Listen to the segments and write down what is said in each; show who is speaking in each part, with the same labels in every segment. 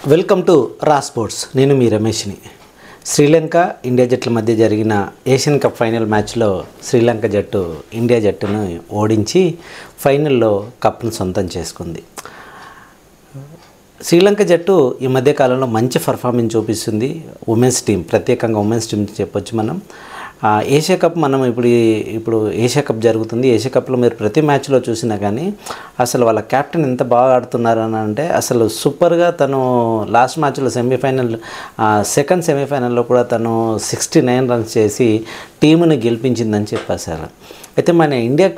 Speaker 1: Welcome to రా sports. నేను మీ రమేష్ని. Sri Lanka India జట్ల మధ్య జరిగిన ఏషియన్ కప్ ఫైనల్ మ్యాచ్లో శ్రీలంక జట్టు ఇండియా జట్టును ఓడించి ఫైనల్లో కప్ను సొంతం చేసుకుంది. శ్రీలంక జట్టు ఈ మధ్యకాలంలో మంచి పర్ఫార్మెన్స్ చూపిస్తుంది. ఉమెన్స్ టీం, ప్రత్యేకంగా ఉమెన్స్ టీం చెప్పొచ్చు మనం. ఏషియా కప్ మనం ఇప్పుడు ఏషియా కప్ జరుగుతుంది. ఏషియా కప్లో మీరు ప్రతి మ్యాచ్లో చూసినా కానీ అసలు వాళ్ళ కెప్టెన్ ఎంత బాగా ఆడుతున్నారు అని అంటే అసలు సూపర్గా తను లాస్ట్ మ్యాచ్లో సెకండ్ సెమీఫైనల్లో కూడా తను 69 రన్స్ చేసి టీముని గెలిపించిందని చెప్పేశారు. అయితే మన ఇండియా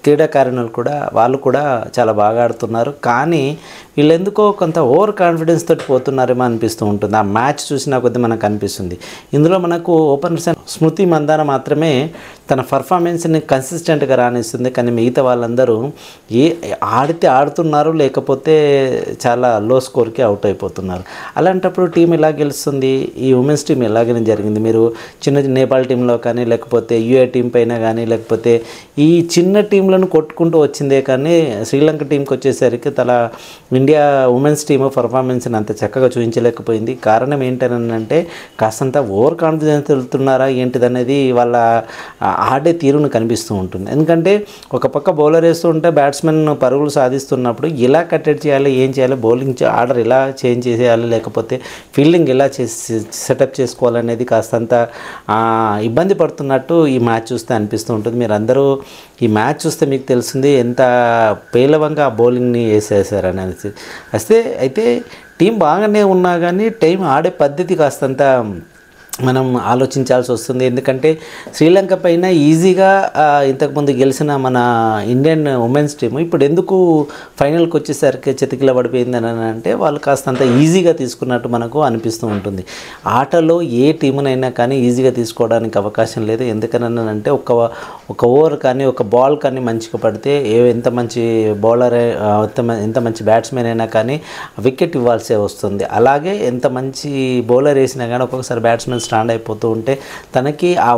Speaker 1: క్రీడాకారిణులు కూడా వాళ్ళు కూడా చాలా బాగా ఆడుతున్నారు. కానీ వీళ్ళెందుకో కొంత ఓవర్ కాన్ఫిడెన్స్ తోటి పోతున్నారేమో అనిపిస్తూ ఉంటుంది. ఆ మ్యాచ్ చూసినా కొద్దీ మనకు అనిపిస్తుంది. ఇందులో మనకు ఓపెనర్స్ స్మృతి మందాన మాత్రమే తన పర్ఫార్మెన్స్ని కన్సిస్టెంట్గా రాణిస్తుంది. కానీ మిగతా వాళ్ళందరూ ఆడితే ఆడుతున్నారు, లేకపోతే చాలా లో స్కోర్కి అవుట్ అయిపోతున్నారు. అలాంటప్పుడు టీం ఎలా గెలుస్తుంది? ఈ ఉమెన్స్ టీం ఎలాగైనా జరిగింది. మీరు చిన్న నేపాల్ టీంలో కానీ, లేకపోతే యూఏ టీం పైన కానీ, లేకపోతే ఈ చిన్న టీంలను కొట్టుకుంటూ వచ్చిందే కానీ శ్రీలంక టీంకి వచ్చేసరికి ఇండియా ఉమెన్స్ టీమ్ పర్ఫార్మెన్స్ని అంత చక్కగా చూపించలేకపోయింది. కారణం ఏంటనంటే కాస్తంత ఓవర్ కాన్ఫిడెన్స్ వెళ్తున్నారా ఏంటిదనేది వాళ్ళ ఆడే తీరును కనిపిస్తూ ఉంటుంది. ఎందుకంటే ఒక పక్క బౌలర్ వేస్తూ ఉంటే బ్యాట్స్మెన్ పరుగులు సాధిస్తున్నప్పుడు ఎలా కట్టడి చేయాలి, ఏం చేయాలి, బౌలింగ్ ఆర్డర్ ఎలా చేంజ్ చేసేయాలి, లేకపోతే ఫీల్డింగ్ ఎలా సెటప్ చేసుకోవాలనేది కాస్తంత ఇబ్బంది పడుతున్నట్టు ఈ మ్యాచ్ చూస్తే అనిపిస్తూ ఉంటుంది. మీరు అందరూ ఈ మ్యాచ్ చూస్తే మీకు తెలిసింది ఎంత పేలవంగా బౌలింగ్ని వేసేసారనేది. అయితే టీం బాగానే ఉన్నా కానీ టీం ఆడే పద్ధతి కాస్తంత మనం ఆలోచించాల్సి వస్తుంది. ఎందుకంటే శ్రీలంక పైన ఈజీగా ఇంతకుముందు గెలిచిన మన ఇండియన్ ఉమెన్స్ టీము ఇప్పుడు ఎందుకు ఫైనల్కి వచ్చేసరికి చతికిల పడిపోయిందని అంటే వాళ్ళు కాస్తంత ఈజీగా తీసుకున్నట్టు మనకు అనిపిస్తూ ఉంటుంది. ఆటలో ఏ టీమునైనా కానీ ఈజీగా తీసుకోవడానికి అవకాశం లేదు. ఎందుకనంటే ఒక ఓవర్ కానీ ఒక బాల్ కానీ మంచిగా పడితే ఎంత మంచి బౌలర్, ఎంత మంచి బ్యాట్స్మెన్ అయినా కానీ వికెట్ ఇవ్వాల్సే వస్తుంది. అలాగే ఎంత మంచి బౌలర్ వేసినా కానీ ఒక్కొక్కసారి బ్యాట్స్మెన్ స్టాండ్ అయిపోతూ ఉంటే తనకి ఆ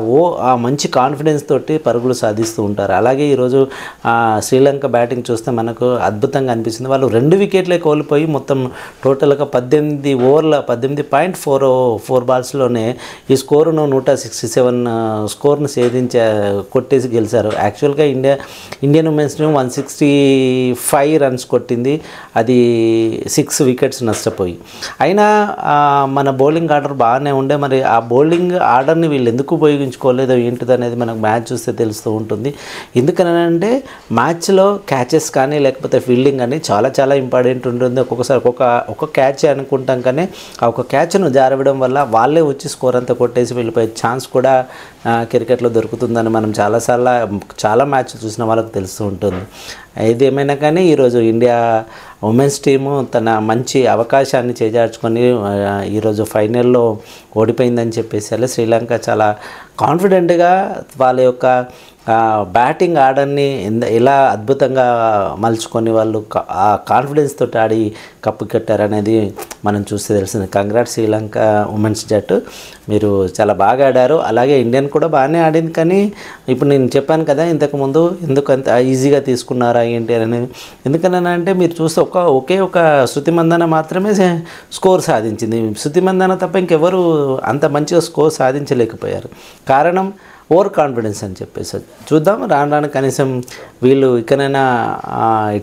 Speaker 1: మంచి కాన్ఫిడెన్స్ తోటి పరుగులు సాధిస్తూ ఉంటారు. అలాగే ఈరోజు శ్రీలంక బ్యాటింగ్ చూస్తే మనకు అద్భుతంగా అనిపిస్తుంది. వాళ్ళు 2 వికెట్లే కోల్పోయి మొత్తం టోటల్గా 18 ఓవర్ల 18.4 బాల్స్లోనే ఈ స్కోరును 167 స్కోర్ను కొట్టేసి గెలిచారు. యాక్చువల్గా ఇండియన్ ఉమెన్స్ టీమ్ 165 రన్స్ కొట్టింది. అది 6 వికెట్స్ నష్టపోయి. అయినా మన బౌలింగ్ ఆర్డర్ బాగానే ఉండే. మరి ఆ బౌలింగ్ ఆర్డర్ని వీళ్ళు ఎందుకు ఉపయోగించుకోలేదో ఏంటిది అనేది మనకు మ్యాచ్ చూస్తే తెలుస్తూ ఉంటుంది. ఎందుకనంటే మ్యాచ్లో క్యాచెస్ కానీ లేకపోతే ఫీల్డింగ్ కానీ చాలా చాలా ఇంపార్టెంట్ ఉంటుంది. ఒక్కొక్కసారి ఒక క్యాచ్ అనుకుంటాం, కానీ ఆ ఒక క్యాచ్ను జారవడం వల్ల వాళ్ళే వచ్చి స్కోర్ అంతా కొట్టేసి వెళ్ళిపోయే ఛాన్స్ కూడా క్రికెట్లో దొరుకుతుందని మనం చాలా మ్యాచ్లు చూసిన వాళ్ళకి తెలుస్తూ ఉంటుంది. ఏదేమైనా కానీ ఈరోజు ఇండియా ఉమెన్స్ టీము తన మంచి అవకాశాన్ని చేజార్చుకొని ఈరోజు ఫైనల్లో ఓడిపోయిందని చెప్పేసి శ్రీలంక చాలా కాన్ఫిడెంట్గా వాళ్ళ యొక్క బ్యాటింగ్ ఆర్డర్ని ఎలా అద్భుతంగా మలుచుకొని వాళ్ళు ఆ కాన్ఫిడెన్స్ తోటి ఆడి కప్పు కట్టారనేది మనం చూస్తే తెలిసింది. కంగ్రాట్స్ శ్రీలంక ఉమెన్స్ జట్టు, మీరు చాలా బాగా ఆడారు. అలాగే ఇండియన్ కూడా బాగానే ఆడింది. కానీ ఇప్పుడు నేను చెప్పాను కదా ఇంతకుముందు ఎందుకు అంత ఈజీగా తీసుకున్నారా ఏంటి అనేది. ఎందుకనంటే మీరు చూస్తే ఒకే ఒక శృతి మందాన మాత్రమే స్కోర్ సాధించింది. శృతి మందాన తప్ప ఇంకెవరు అంత మంచిగా స్కోర్ సాధించలేకపోయారు. కారణం ఓవర్ కాన్ఫిడెన్స్ అని చెప్పేసి. చూద్దాం రాను కనీసం వీళ్ళు ఇకనైనా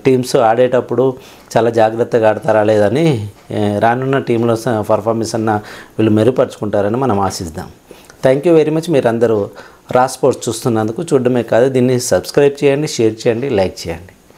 Speaker 1: టీమ్స్ ఆడేటప్పుడు చాలా జాగ్రత్తగా ఆడతారా లేదని, రానున్న టీంలో పర్ఫార్మెన్స్ వీళ్ళు మెరుగుపరుచుకుంటారని మనం ఆశిద్దాం. Thank you very much. మీరందరూ రా స్పోర్ట్స్ చూస్తున్నందుకు. చూడడమే కాదు, దీన్ని సబ్స్క్రైబ్ చేయండి, షేర్ చేయండి, లైక్ చేయండి.